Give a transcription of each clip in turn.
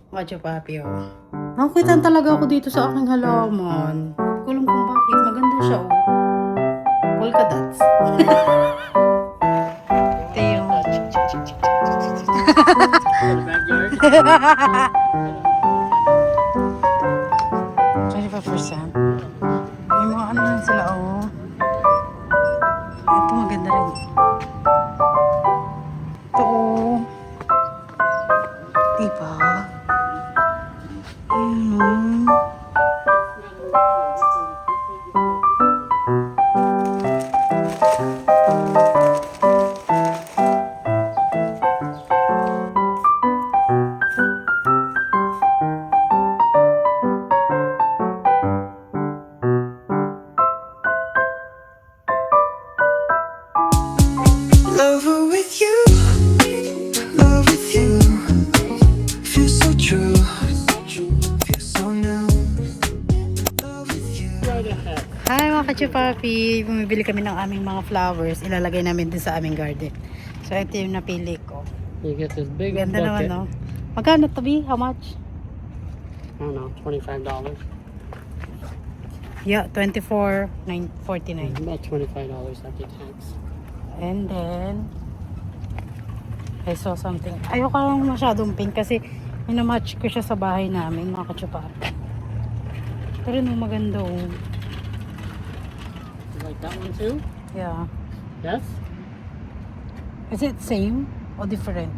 Macho Papi, oh. Nakukitan talaga ako dito sa aking halaman. Hindi ko alam kung bakit. Maganda siya, oh. Polka dots. Ito yung... Backyard. 25%. May mga ano lang sila, oh. Ito maganda rin. Ito, oh. Diba? Ayan, oh. Lover with you, love with you. Feels so true, feels so new. Love with you. Right ahead. Hi mga kachupapi! Bumibili kami ng aming mga flowers. Ilalagay namin din sa aming garden. So ito yung napili ko. You get this big Ganda naman, bucket. no? Magkano to, Bi? How much? I don't know, $25. Yeah, $24.49. About $25 after tax. And then, I saw something. Ayoko lang masyadong pink kasi minamatch ko siya sa bahay namin, mga kachupapi. Pero no, maganda, oh. You like that one too? Yeah. Yes? Is it same or different?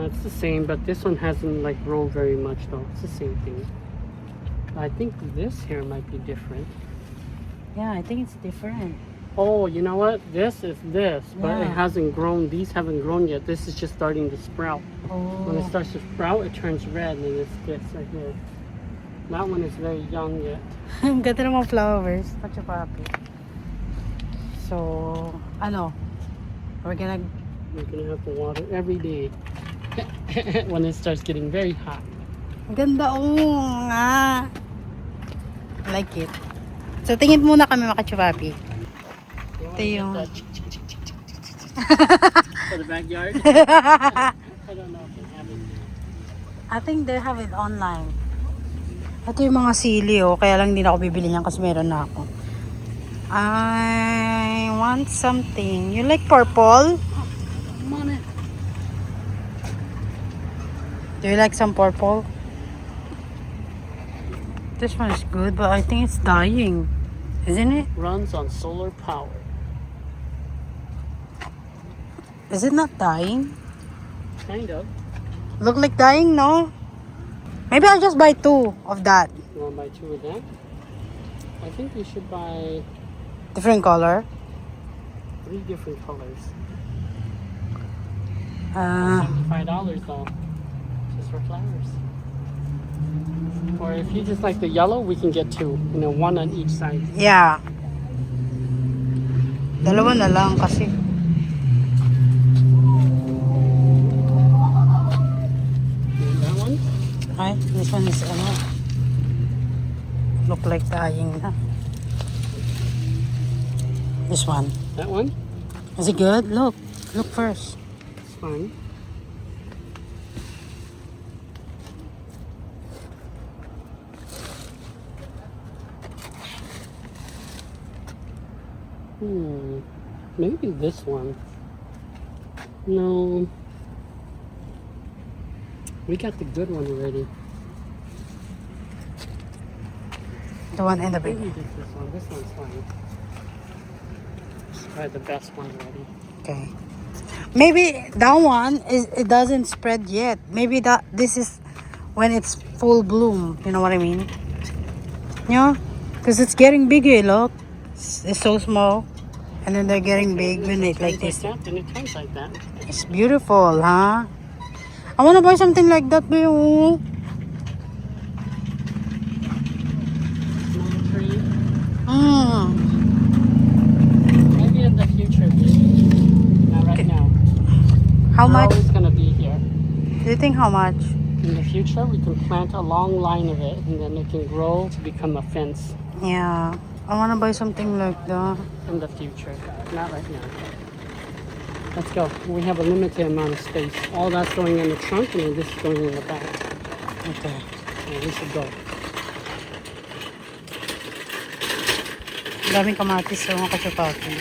It's the same, but this one hasn't like grown very much though. It's the same thing. I think this here might be different. Yeah, I think it's different. Oh, you know what? This is this, but it Yeah. hasn't grown. These haven't grown yet. This is just starting to sprout. When it Oh. starts to sprout, it turns red and it's this right here. That one is very young yet. Ang ganda ng mga flowers. Kachupapi. So, ano? We're gonna... You're gonna have to water every day when it starts getting very hot. Ang ganda, oh, nga. I like it. So, tingin muna kami mga kachupapi. Ito yung... For the backyard? I don't know if they have it. I think they have it online. Ito yung mga sili, oh. Kaya lang hindi na ako bibili niyan kasi meron na ako. I want something. You like purple? Come on in. Do you like some purple? This one is good, but I think it's dying. Isn't it? Runs on solar power. Is it not dying? Kind of. Look like dying, no? Maybe I'll just buy 2 of that. You want to buy 2 of them? I think you should buy Different color. 3 different colors. $75 though. Just for flowers. Or if you just like the yellow, we can get 2. You know, 1 on each side. Yeah. Dalawa na lang kasi. And that one? Ay, this one is ano. Look like dying na. This one. That one? Is it good? Look. Look first. It's fine. Maybe this one. No. We got the good one already. The one in the big. Maybe just this one. This one's fine. Let's try the best one already. Okay. Maybe that one is it doesn't spread yet. Maybe that this is when it's full bloom. You know what I mean? Yeah, because it's getting bigger. Look, it's so small, and then they're getting big when it like this. Like that, then it turns like that. It's beautiful, huh? I wanna buy something like that, bro. Small tree. Mm. Maybe in the future. Not right now. How We're much? always gonna be here. Do you think how much? In the future, we can plant a long line of it, and then it can grow to become a fence. Yeah, I wanna buy something like that. In the future, not right now. Let's go. We have a limited amount of space. All that's going in the trunk, and then this is going in the back. Ito. Yeah, we should go. Daming kamatis sa mga kachupapi.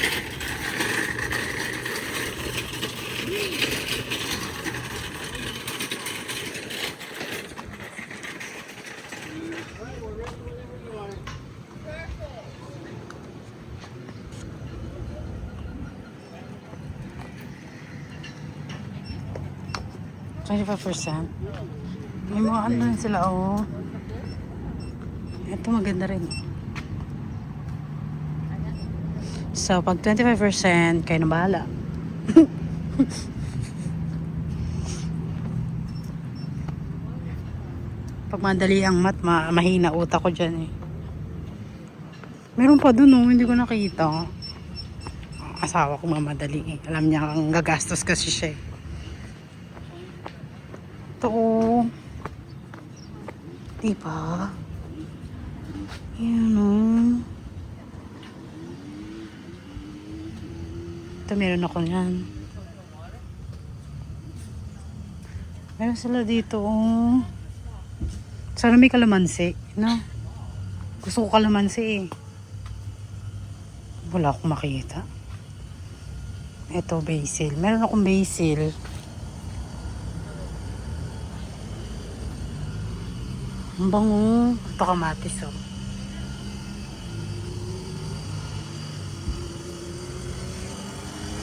$25%. May mga ano rin sila, oh. Ito maganda rin. So, pag 25%, kayo na bahala. Pag madali ang mahina utak ko dyan eh. Meron pa dun, oh, hindi ko nakita. Asawa ko mamadali eh. Alam niya ang gagastos kasi siya eh. Ito, oh. Diba? Yan, oh. Ito, meron ako yan. Meron sila dito, oh. Sana may kalamansi, no? Gusto ko kalamansi, eh. Wala akong makita. Ito, basil. Meron akong basil. Ang bango. Ito, kamatis, oh.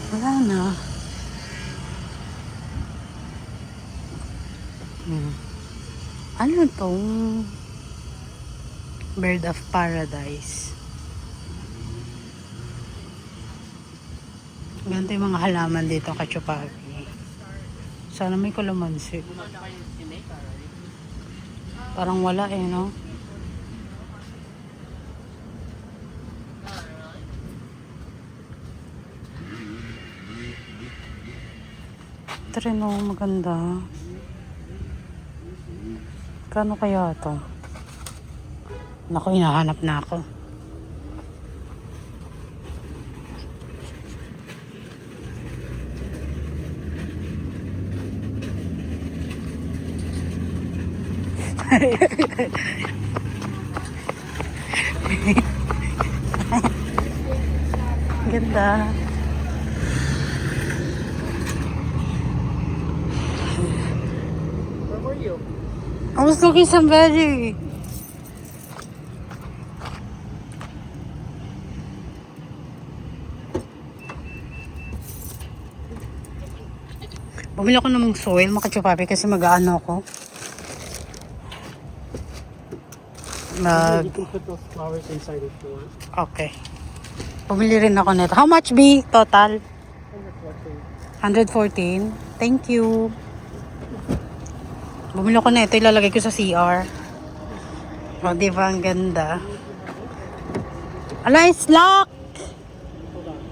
Wala na. Ano to? Bird of Paradise. Ganito yung mga halaman dito, kachupapi. Sana may kalamansi. Parang wala eh, no? Ito rin, oh, maganda. Kano kaya ito? Naku, hinahanap na ako. Ganda. Where were you? I was looking somebody. Bumili ako ng soil, makachupapi, kasi mag-ano ako. You can put those flowers inside if you want. Okay. Bumili rin ako nito. How much be total? 114. Thank you. Bumili ako na ito, ilalagay ko sa CR. O, di ba ang ganda? Ala, it's locked! Hold on.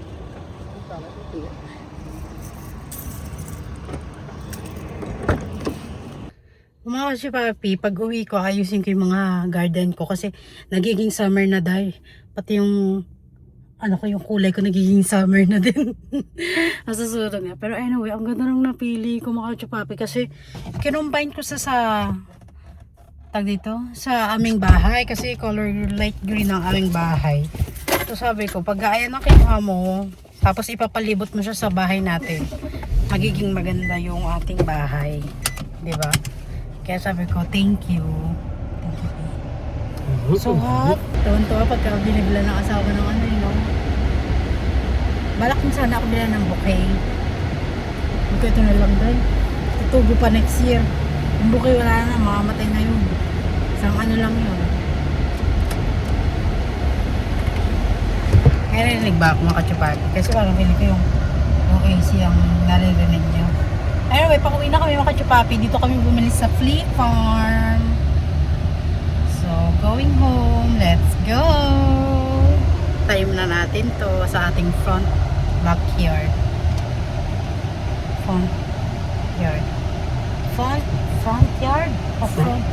Umakas si Papi, pag uwi ko, ayusin ko yung mga garden ko kasi nagiging summer na dahil. Pati yung, ano ko, yung kulay ko nagiging summer na din. Masusunod nga. Pero anyway, ang ganda nang napili ko mga Papi kasi kinumbine ko sa tag dito, sa aming bahay kasi color light green ang aming bahay. So sabi ko, pag ayan ang kinuha mo, tapos ipapalibot mo siya sa bahay natin, magiging maganda yung ating bahay. Diba? Kaya sabi ko, thank you. Thank you. So hot. Tuwan-tuwa pagka binibila ng asawa ng ano yun, no? Balak kung sana ako bila ng bouquet. Ito na lang dahil. Tutubo pa next year. Yung bouquet wala na, mamamatay na yun. Isang ano lang yun. Kaya narinig ba ako mga katsupagi? Kasi parang pili ko yung AC ang naririnig niyo. Anyway, pag-uwi na kami mga kachupapi. Dito kami bumili sa Flea Farm. So, going home. Let's go! Time na natin to sa ating front backyard. Front yard. Front yard? O front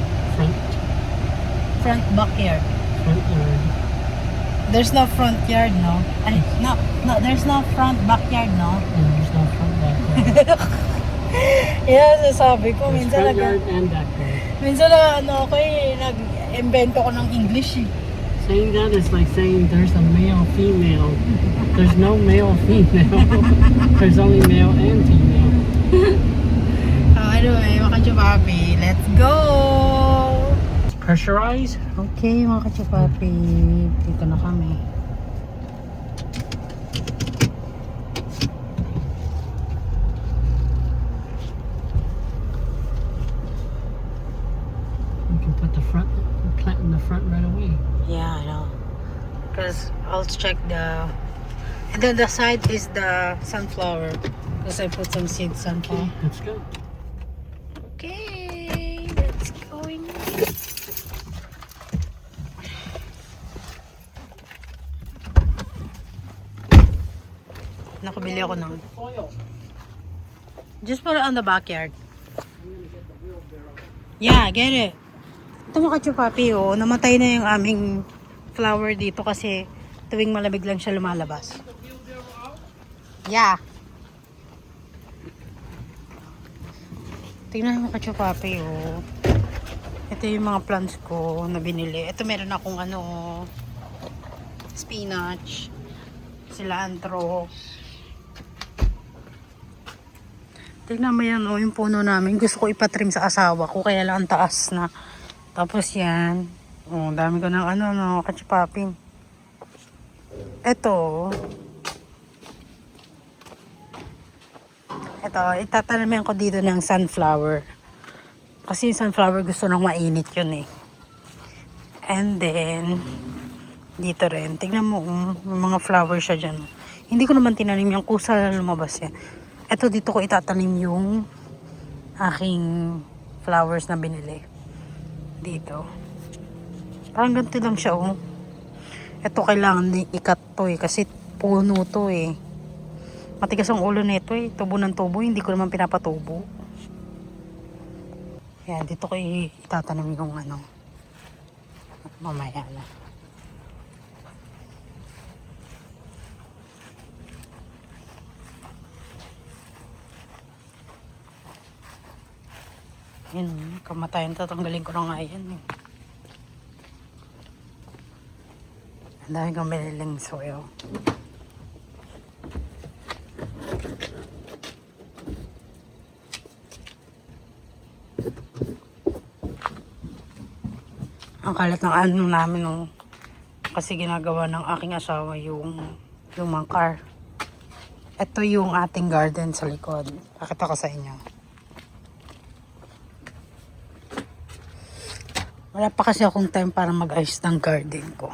backyard. Front yard. There's no front yard, no? Ay, no, there's no front backyard, no? There's no front backyard. Yeah, sasabi ko, There's minsan front yard and backyard. Minsan na ano ako nag-invento ko ng English eh. Saying that is like saying there's a male, female. There's no male, female. There's only male and female. Anyway, mga kachupapi, let's go! Pressurize. Okay, mga kachupapi, dito na kami. You can put the plant in the front right away. Yeah, I know. Because I'll check the... And then the side is the sunflower. Because I put some seed sunflower. Let's go. Okay, let's go in. Nakabili ako ng... Soil. Just put it on the backyard. Yeah, get it. Ito mga kachupapi, oh. Namatay na yung aming flower dito kasi tuwing malamig lang siya lumalabas. Yeah. Tingnan mo kachupapi, oh. Ito yung mga plants ko na binili. Ito meron akong ano, spinach, cilantro. Tingnan mo yan, oh, yung puno namin. Gusto ko ipatrim sa asawa ko, kaya lang ang taas na. Tapos yan. Oh, dami ko ng ano, no, kachupapi. Ito. Ito, itatanamin ko dito ng sunflower. Kasi yung sunflower gusto nang mainit yun eh. And then, dito rin. Tignan mo, may mga flower siya dyan. Hindi ko naman tinanim yung kusa na lumabas yan. Ito, dito ko itatanim yung aking flowers na binili. Dito. Parang ganito lang siya, oh. Ito kailangan i-cut to eh. Kasi puno to eh. Matigas ang ulo nito eh. Tubo ng tubo. Hindi ko naman pinapatubo. Yan, dito ko itatanim yung ano. Mamaya na. Yan, kamatayan. Tatanggalin ko na nga yan eh. Ang dami kong bililing soil. Ang kalat ng ano namin nung kasi ginagawa ng aking asawa yung lumang car. Ito yung ating garden sa likod. Pakita ko sa inyo. Wala pa kasi akong time para mag-ayos ng garden ko.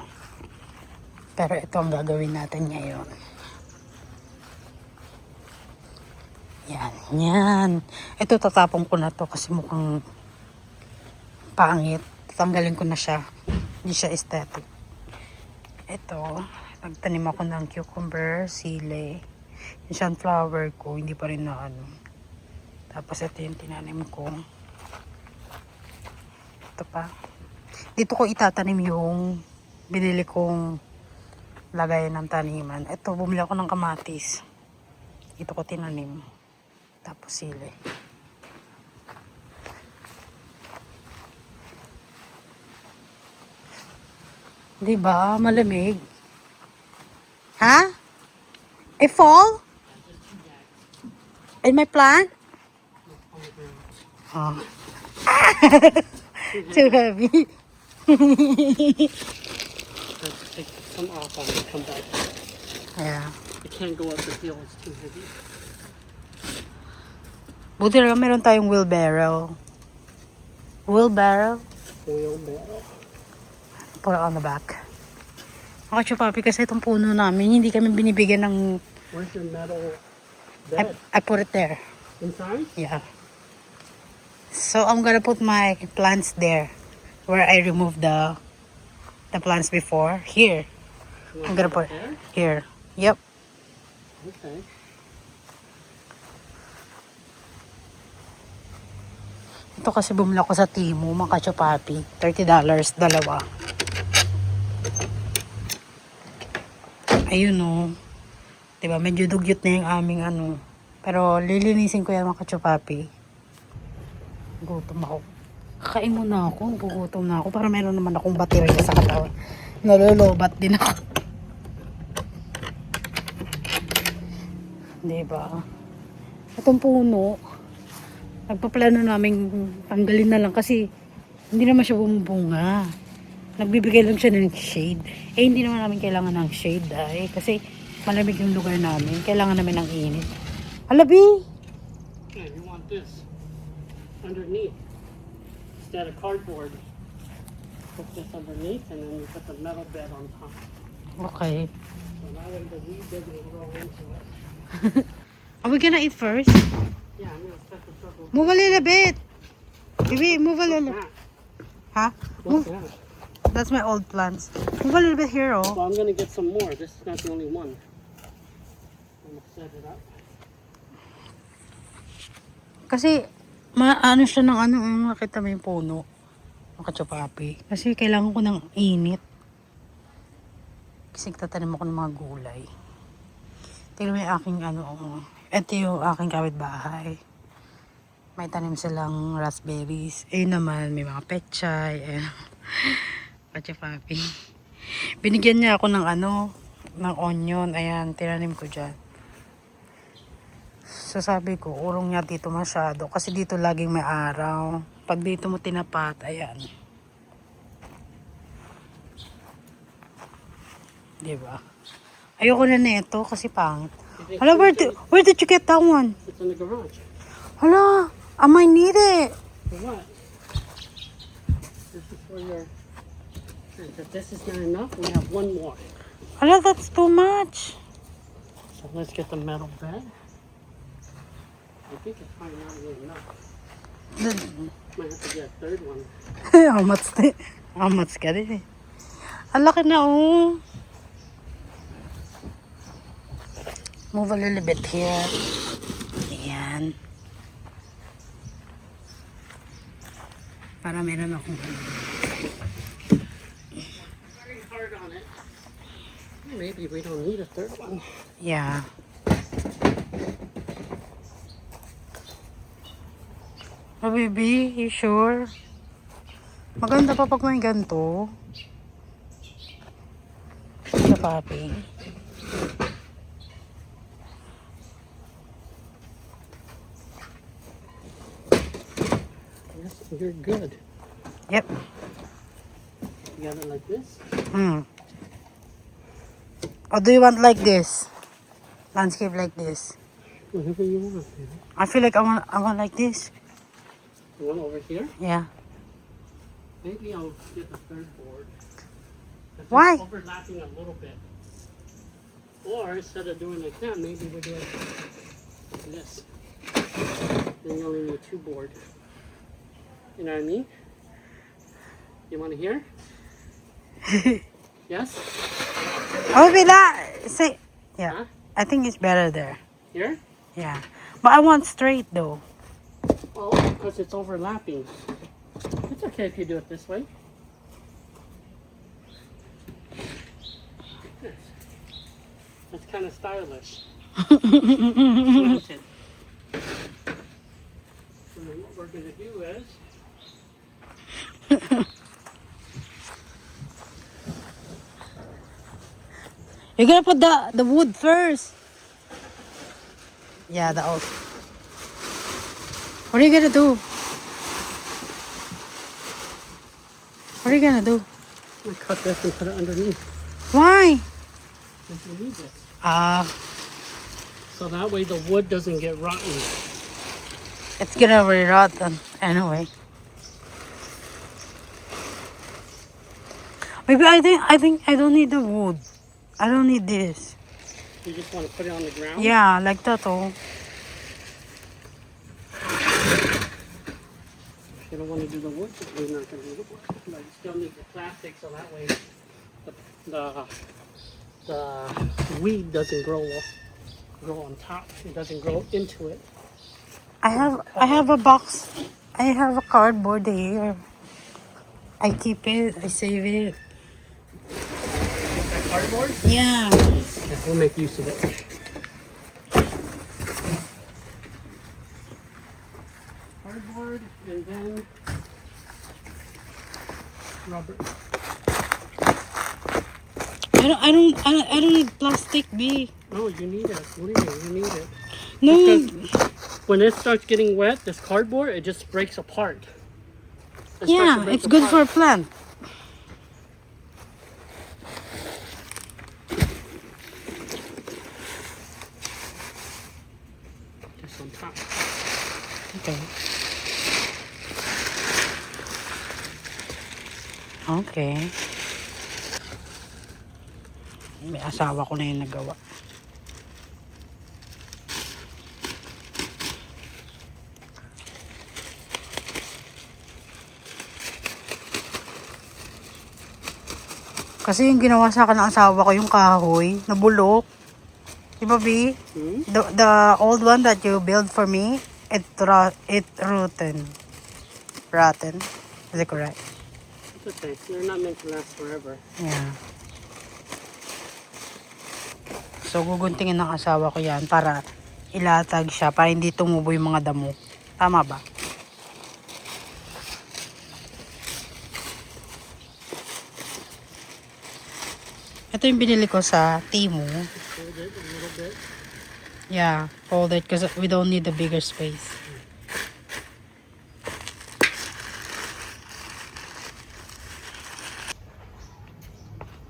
Pero ito ang gagawin natin ngayon. Yan, yan. Ito tatapon ko na to kasi mukhang pangit. Tatanggalin ko na siya. Hindi siya aesthetic. Ito, nagtanim ako ng cucumber, sili. Yung sunflower ko, hindi pa rin na ano. Tapos ito yung tinanim ko. Ito pa. Dito ko itatanim yung binili kong lagayan ng taniman. Ito, bumili ako ng kamatis. Dito ko tinanim. Tapos sili. Diba? Malamig. Ha? A fall? In my plant? Oh. Too heavy. Let's take some off on it. Come back. Yeah. It can't go up the hill. It's too heavy. Buti na lang meron tayong wheelbarrow. Wheelbarrow? Wheelbarrow. Put it on the back. Mga chupapi, kasi itong puno namin, hindi kami binibigyan ng... Where's your metal bed? I put it there. Inside? Yeah. So I'm gonna put my plants there, where I removed the plants before. Here. You I'm want gonna to put there? here. Yep. Okay. Ito kasi bumili ako sa Temu, mga kachupapi. $30, dalawa. Ayun o. Diba, medyo dugyot na yung aming ano. Pero lilinisin ko yan, mga kachupapi. Gutom ako. Kain muna ako. Gugutom na ako para meron naman akong baterya sa katawan. Nalolobat din ako. Diba? Itong puno, nagpaplano namin tanggalin na lang kasi hindi naman siya bumubunga. Nagbibigay lang siya ng shade. Eh, hindi naman namin kailangan ng shade kasi malamig yung lugar namin. Kailangan namin ng init. Alabi! Yeah, you want this underneath instead of cardboard. Put this underneath and then you put the metal bed on top. Okay. So that way the weed doesn't grow into it. Are we gonna eat first? Yeah, I'm gonna set the circle. Move a little bit. Baby, move a little. Ah, Huh? what's Move. that? That's my old plants. Move a little bit here, oh. Well, I'm gonna get some more. This is not the only one. I'm gonna set it up. Kasi, ano siya ng ano, nakita mo yung puno. Makatsupapi. Kasi kailangan ko ng init. Kasi tatanim ako ng mga gulay. Tingnan mo yung aking ano, ito yung aking kapitbahay. May tanim silang raspberries. Ayun naman, may mga pechay. Katsupapi. Binigyan niya ako ng ano, ng onion. Ayan, tinanim ko dyan. So sabi ko, urong niya dito masyado. Kasi dito laging may araw. Pag dito mo tinapat, ayan. Diba? Ayoko na nito kasi pangit. Hala, where did you get that one? It's in the garage. Hala, I might need it. For what? This is for your... If this is not enough, we have one more. Hala, that's too much. So let's get the metal bed. I think it's probably not really enough. Might have to get a third one. How much ka rin eh. Ang laki na oh. Move a little bit here. Ayan. Para meron akong Very hard on it. Maybe we don't need a third one. yeah. Oh baby, you sure? Maganda pa pag may ganito. Sa papi. Yes, you're good. Yep. You got it like this? Or do you want like this? Landscape like this? Whatever you want. Baby. I feel like I want like this. You want over here? Yeah. Maybe I'll get the third board. 'Cause it's Why? overlapping a little bit. Or instead of doing like that, maybe we do it like this. Then you only need two board. You know what I mean? You want to hear? Yes? Oh, say, yeah. Huh? I think it's better there. Here? Yeah. But I want straight though. Oh, because it's overlapping. It's okay if you do it this way. Yes. That's kind of stylish. Slanted. And then what we're going to do is, You're gonna put the wood first. Yeah, the oak. What are you gonna do? What are you gonna do? I'm going to cut this and put it underneath. Why? Because we need this. So that way the wood doesn't get rotten. it's gonna be rotten anyway. Maybe I think I don't need the wood. I don't need this. You just want to put it on the ground? Yeah, like that oh. You don't want to do the wood, we're not going to do the wood. But you still need the plastic so that way the weed doesn't grow on top. It doesn't grow into it. I have a box. I have a cardboard here. I keep it. I save it. That cardboard? Yeah. Yeah, we'll make use of it. Cardboard, and then Rubber. I don't need plastic, B. No, you need it. What do you mean? You need it. No. Because when it starts getting wet, this cardboard, it just breaks apart. It starts to Yeah, break it's good for a apart. plant. Just on top. Okay. Okay. May asawa ko na yung nagawa. Kasi yung ginawa sa akin ng asawa ko, yung kahoy, nabulok. Diba, B? Hmm? The old one that you built for me, it rotten. Rotten. Is it correct? It's okay. They're not meant to last forever. Yeah. So, guguntingin ng asawa ko yan para ilatag siya, para hindi tumubo yung mga damo. Tama ba? Ito yung binili ko sa Temu. Hold it a little bit. Yeah, fold it because we don't need the bigger space.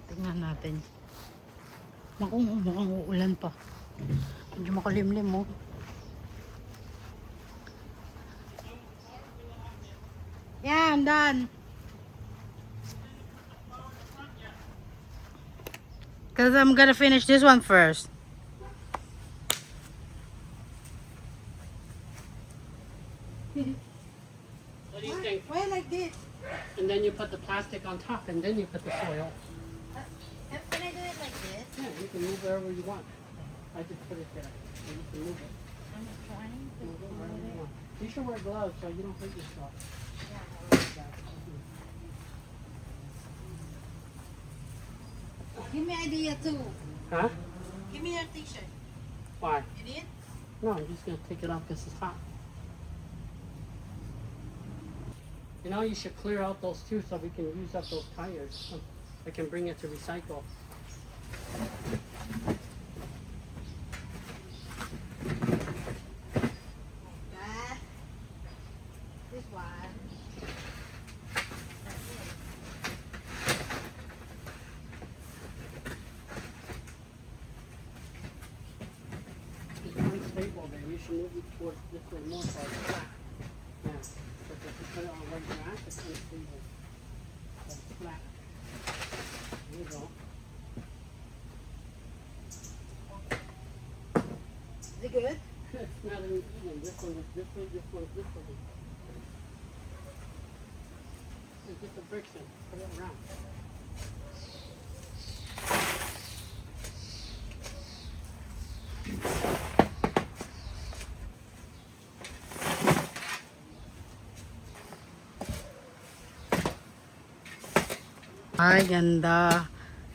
Tingnan natin. Mukhang uulan pa. Medyo makalimlim mo. Yeah, I'm done. Because I'm gonna finish this one first. What do you think? Why like this? And then you put the plastic on top, and then you put the soil. Can I do it like this? Yeah, you can move wherever you want. I just put it there. So you can move it. I'm trying to Move it wherever you want. You should wear gloves so you don't hurt yourself. Give me idea too. Huh? Give me your t-shirt. Why? You need? No, I'm just gonna take it off because it's hot. You know, you should clear out those too so we can use up those tires. I can bring it to recycle. That. This one. It's unstable there. You should move it towards this way more so it's flat. Yeah. But if you put it on wet grass, it's unstable. So it's flat. There you go. Is it good? It's not even even. This one is this way, this one is this way. And get the bricks in. Put it around. Ay, ganda.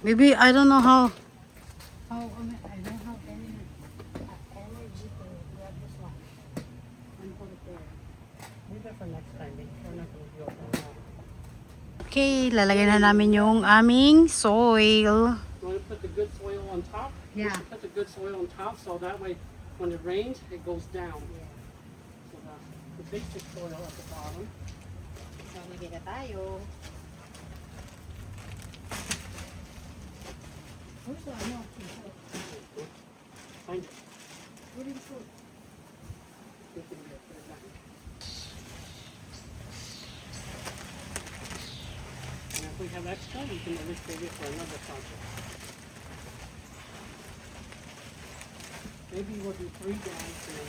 Maybe, I don't know how. I don't have any energy to grab this one. And put it there. Leave it for next time. We're not going to be open now. Okay, lalagyan na namin yung aming soil. You want to put the good soil on top? Yeah. You put the good soil on top so that way when it rains, it goes down. So the basic soil at the bottom. So, magkita tayo. Where's the ano? Find it. Where did it go? You can put it back. And if we have extra, we can always save it for another project. Maybe we'll do 3 guys and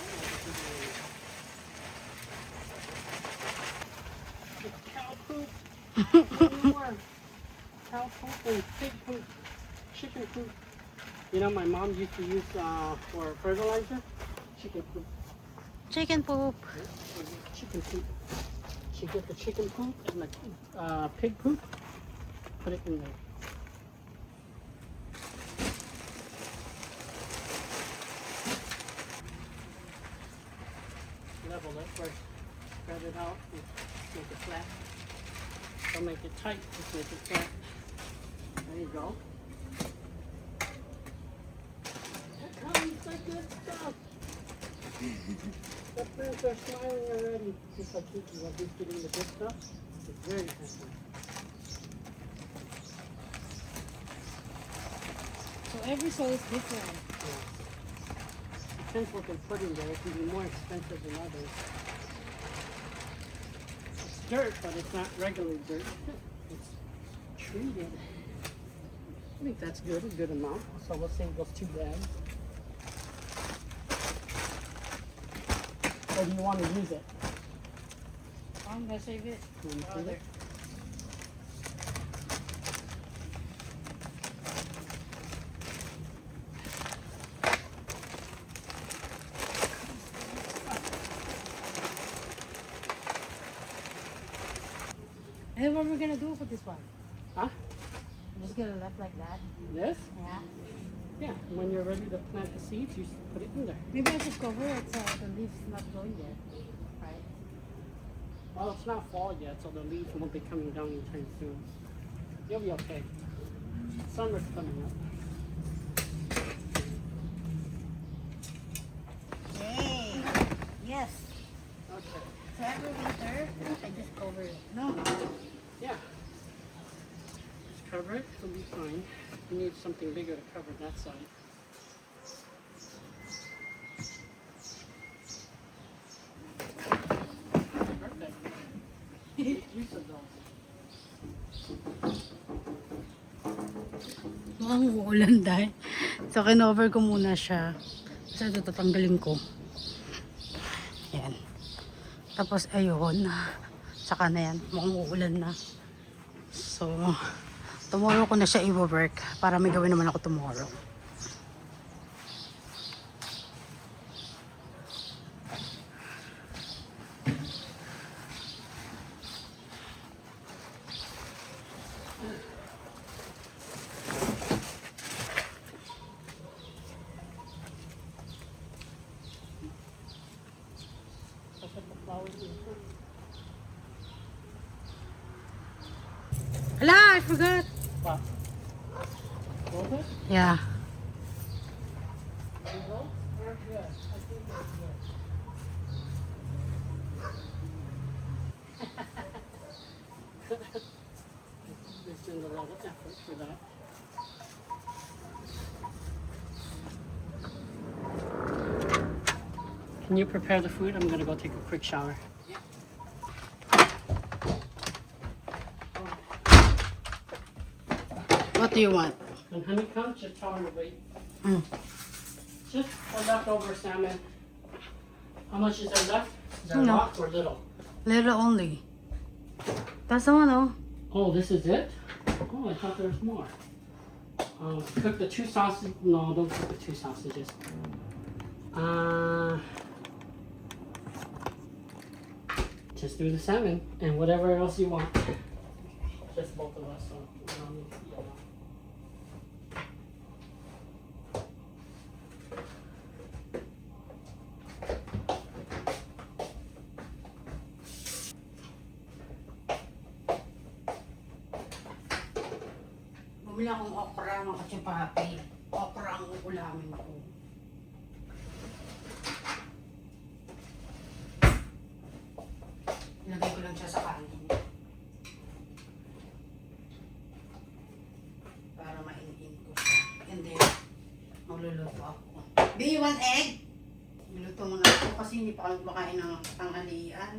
it's cow poop. No more. Cow poop and pig poop. Chicken poop. You know, my mom used to use for fertilizer, chicken poop. Chicken poop. Chicken poop. She get the chicken poop and the pig poop, put it in there. Level it first. Spread it out and make it flat. Don't make it tight, just make it flat. There you go. Here comes the good stuff. The friends are smiling already. Just like you, you are just getting the good stuff. It's very happy. So every soul is different. Depends what they put in there. It can be more expensive than others. It's dirt, but it's not regular dirt. It's treated. I think that's good, a good amount. So we'll save those 2 bags. Or do you want to use it? I'm gonna save it. You want to save it? And then what are we gonna do with this one? Huh? I'm just gonna left like that. This? Yeah. Yeah. When you're ready to plant the seeds, you just put it in there. Maybe I should cover it so the leaves not going there. Right? Well, it's not fall yet, so the leaves won't be coming down anytime soon. You'll be okay. Summer's coming up. Yay! Yes. Okay. So every winter, I just cover it. No. Yeah. Just cover it, it'll be fine. You need something bigger to cover that side. Perfect. Make use of those. Mukhang uulan dahil. So, kinover ko muna siya. Kasi ito tatanggalin ko. Yan. Tapos, ayun. Saka na yan. Mukhang uulan na. So, tomorrow ko na siya i-work para may gawin naman ako tomorrow. Put the flowers in first. Hala, I forgot. What? Hold it? Yeah. Results are good. I think they're good. There's been a lot of effort for that. Can you prepare the food? I'm gonna go take a quick shower. What do you want? When honey comes, just tell her to wait. Mm. Just a leftover salmon. How much is there left? Is there a No. lot or little? Little only. That's the one, oh. Oh, this is it? Oh, I thought there was more. Cook the 2 sausages. No, don't cook the 2 sausages. Just do the salmon and whatever else you want. Just both of us, so we don't need to eat a lot. Bumili akong okra ng katsipati. Okra ang ulamin ko. Ilagay ko lang siya sa kanin. Para ma-in-in ko siya. And then, magluluto ako. Do you want egg? Niluto mo na ako kasi hindi pa kami kumakain ng tanghalian.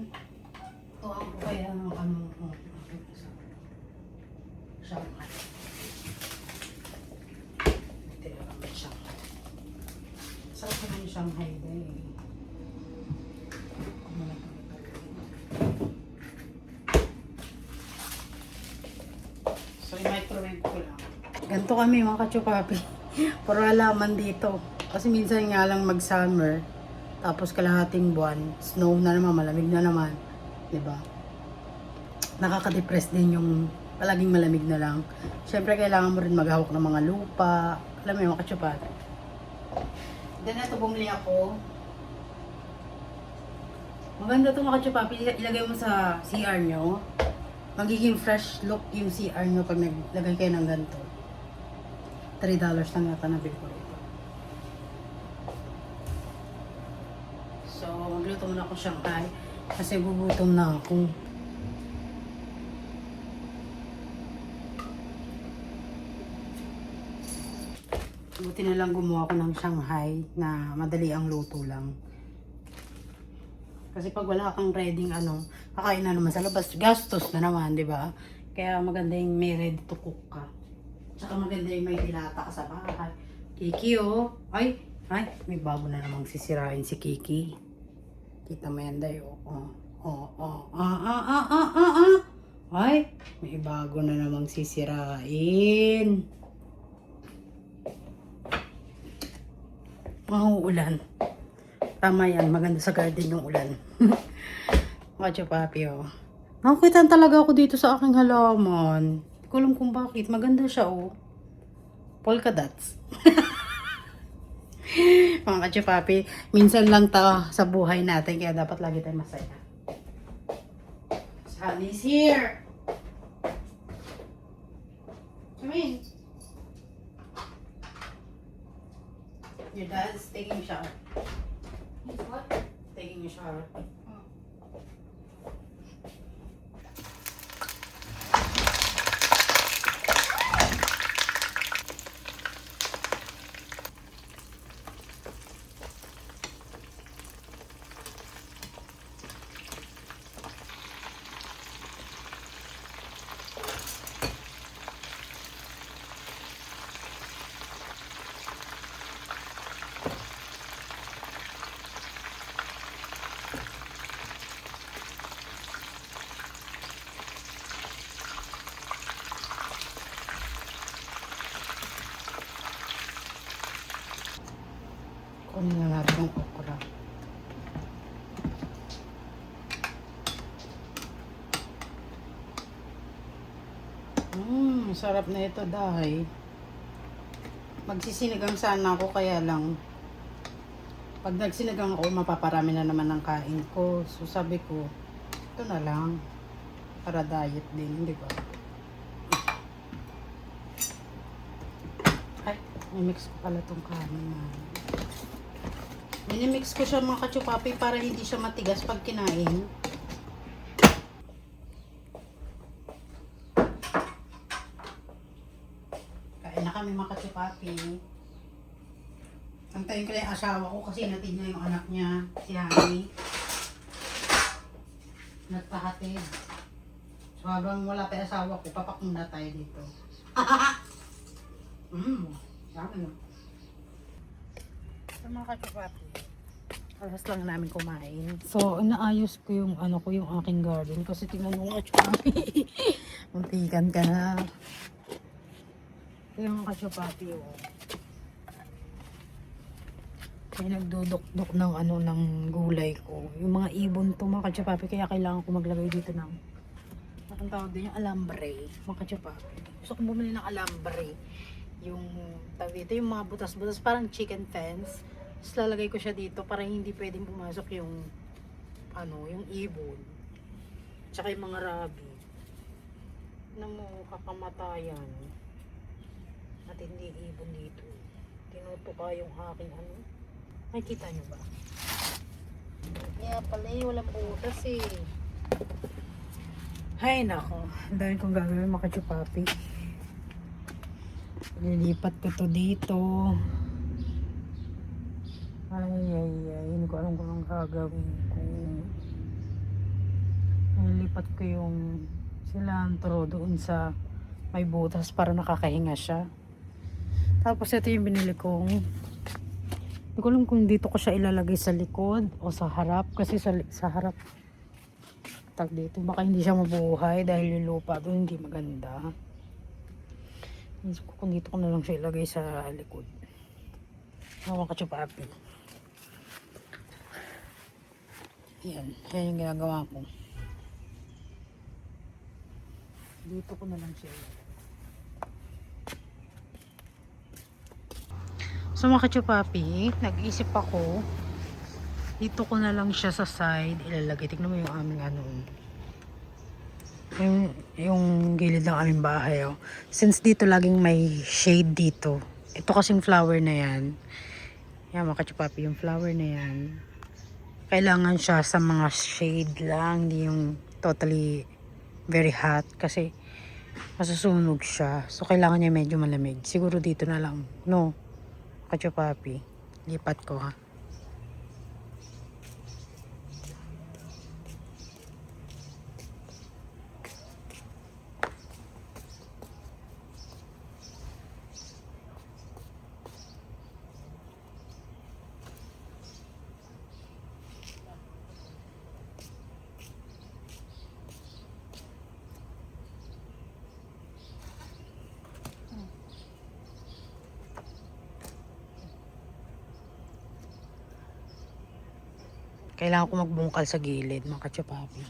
Ito ang kaya ng ano. Shanghai. Tinagambit Shanghai. Sarap naman yung Shanghai din. So, i-microwave ko lang. Ganito kami mga kachupapi. Puro halaman dito. Kasi minsan nga lang mag-summer. Tapos kalahating buwan. Snow na naman, malamig na naman. Diba? Nakaka-depress din yung palaging malamig na lang. Siyempre, kailangan mo rin maghawak ng mga lupa. Alam mo yung mga kachupapi. Then, ito bumili ako. Maganda itong mga kachupapi. Ilagay mo sa CR nyo. magiging fresh look yung CR nyo pag naglagay kayo ng ganito. $3 lang yata nabili ko rito. So, magluto muna ako Shanghai kasi gugutom na ako. Buti na lang gumawa ko ng Shanghai na madali ang luto lang. Kasi pag wala kang ready kakain na naman sa labas, gastos na naman, di ba? Kaya maganda yung may ready to cook ka. Tsaka maganda yung may dilata ka sa bahay. Kiki, oh. Ay, may bago na namang sisirain si Kiki. Kita mo yan, Day, oh. Ay, may bago na namang sisirain. Ulan. Tama yan, maganda sa garden yung ulan. Kacho papi, oh. Nakukitan talaga ako dito sa aking halaman. Hindi ko alam kung bakit. Maganda siya, oh. Polka dots. Mga kacho papi, minsan lang sa buhay natin, kaya dapat lagi tayo masaya. Sunny's here. Come in. Your dad's taking a shower. He's what? Taking a shower. Kunin na natin yung okra. Sarap na ito dahil magsisinigang sana ako, kaya lang pag nagsinigang ako mapaparami na naman ng kain ko. So sabi ko, ito na lang para diet din, di ba? Ay, mimix ko pala itong kanin na. Minimix ko siya mga kachupapi para hindi siya matigas pag kinain. Kain na kami mga kachupapi. Antayin ko lang yung asawa ko kasi natid niya yung anak niya, si Hani. Nagpahatid. So habang wala tayo asawa ko, papak muna tayo dito. Sabi no. So mga kachupapi, alas lang namin kumain. So inaayos ko yung yung aking garden kasi tingnan mo mga kachupapi. Muntikan ka na. Yung mga kachupapi, oh. May nagdudok-dok ng ng gulay ko. Yung mga ibon to mga kachupapi, kaya kailangan ko maglagay dito ng ang tawag din yung alambre, mga kachupapi. Gusto ko bumili ng alambre. Yung tawag dito, yung mga butas-butas, parang chicken fence. Tapos lalagay ko siya dito para hindi pwedeng pumasok yung yung ibon. Tsaka yung mga rabi. Kakamatayan. At hindi ibon dito. Tinutuka yung aking Ay, kita nyo ba? Kaya pala walang butas eh. Hay nako, ang dami kong gagawin mga kachupapi. Lilipat ko to dito. Ay, hindi ko alam kung anong gagawin ko. Lilipat ko yung cilantro doon sa may butas para nakakahinga siya. Tapos ito yung binili kong, hindi ko alam kung dito ko siya ilalagay sa likod o sa harap. Kasi sa harap tag dito, baka hindi siya mabuhay dahil yung lupa doon hindi maganda. Kung dito ko na lang siya ilagay sa likod. Mga kachupapi. Yan yung ginagawa ko. Dito ko na lang siya ilagay. So mga kachupapi, nag-isip ako, dito ko na lang siya sa side ilalagay. Tignan mo yung aming yung gilid ng aming bahay, oh. Since dito laging may shade dito. Ito kasing flower na yan. Yan, mga kachupapi, yung flower na yan. Kailangan siya sa mga shade lang, hindi yung totally very hot. Kasi masusunog siya. So, kailangan niya medyo malamig. Siguro dito na lang. No, kachupapi. Lipat ko, ha. Kailangan ko magbungkal sa gilid, mga kachupapi.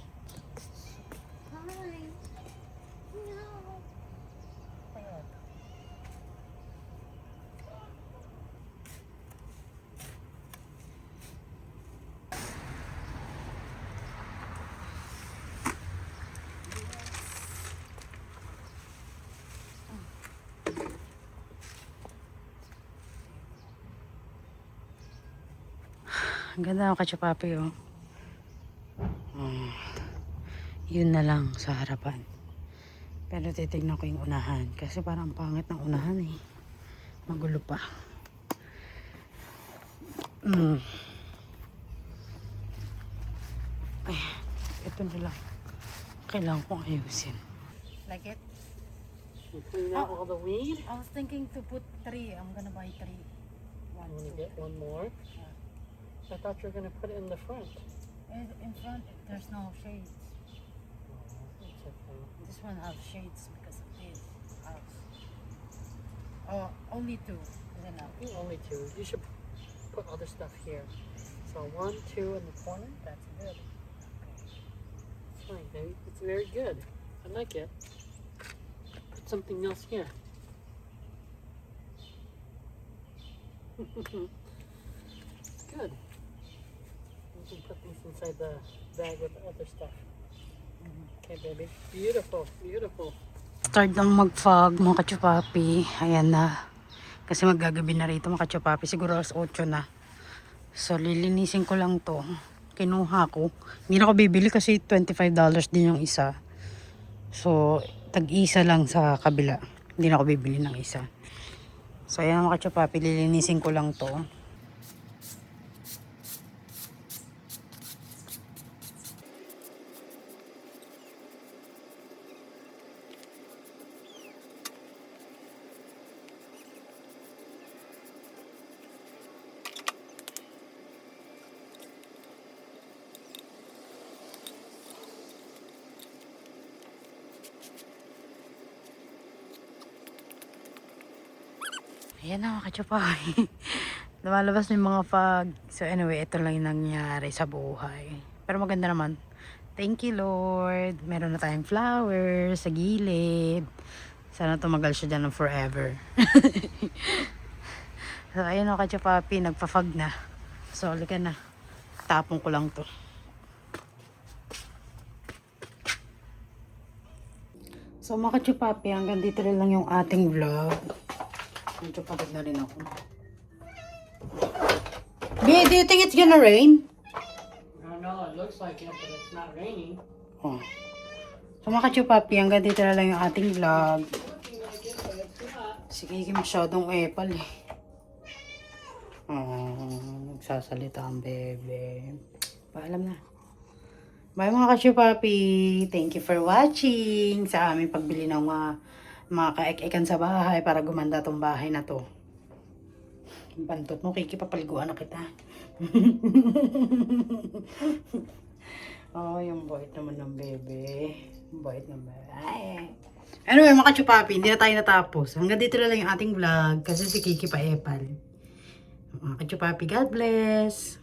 Ang ganda ng kachupapi, oh. Yun na lang sa harapan. Pero titignan ko yung unahan. Kasi parang pangit ng unahan, eh. Magulo pa. Ay, ito na lang. Kailangan kong ayusin. Like it? You clean out all the weed. I was thinking to put 3. I'm gonna buy 3. I'm gonna get one more. I thought you were gonna put it in the front. In front, there's no shades. It's okay. This one has shades because of this house. Oh, only 2 is enough. I think only 2. You should put other stuff here. So 1, 2 in the corner. That's good. It's fine, baby. It's very good. I like it. Put something else here. It's good. You can put these inside the bag with the other stuff. Okay, baby. Beautiful, beautiful. Start ng mag-fog, mga kachupapi. Ayan na. Kasi maggagabi na rito, mga kachupapi. Siguro alas 8 na. So, lilinisin ko lang to. Kinuha ko. Hindi na ako bibili kasi $25 din yung isa. So, tag-isa lang sa kabila. Hindi na ako bibili ng isa. So, ayan mga kachupapi. Lilinisin ko lang to. Ayan na mga kachupapi. Lumalabas na yung mga fog. So anyway, ito lang yung nangyari sa buhay. Pero maganda naman. Thank you Lord. Meron na tayong flowers sa gilid. Sana tumagal siya dyan ng forever. So ayan mga kachupapi. Nagpa-fog na. So halika na. Tapong ko lang to. So mga kachupapi, hanggang dito rin lang yung ating vlog. Medyo pagod na rin ako. B, do you think it's gonna rain? I don't know. It looks like it, but it's not raining. Oh. So mga kachupapi, hanggang dito na lang yung ating vlog. Sige, masyadong epal eh. Oh, nagsasalita ang bebe. Paalam na. Bye mga kachupapi. Thank you for watching sa aming pagbili ng mga kaek-ekan sa bahay para gumanda tong bahay na to. Bantot mo, kikipapaliguan na kita. Oh, yung bait naman ng bebe. Bait naman. Ay. Anyway, mga kachupapi, hindi na tayo natapos. Hanggang dito na lang yung ating vlog kasi si Kiki pa epal. Mga kachupapi, God bless.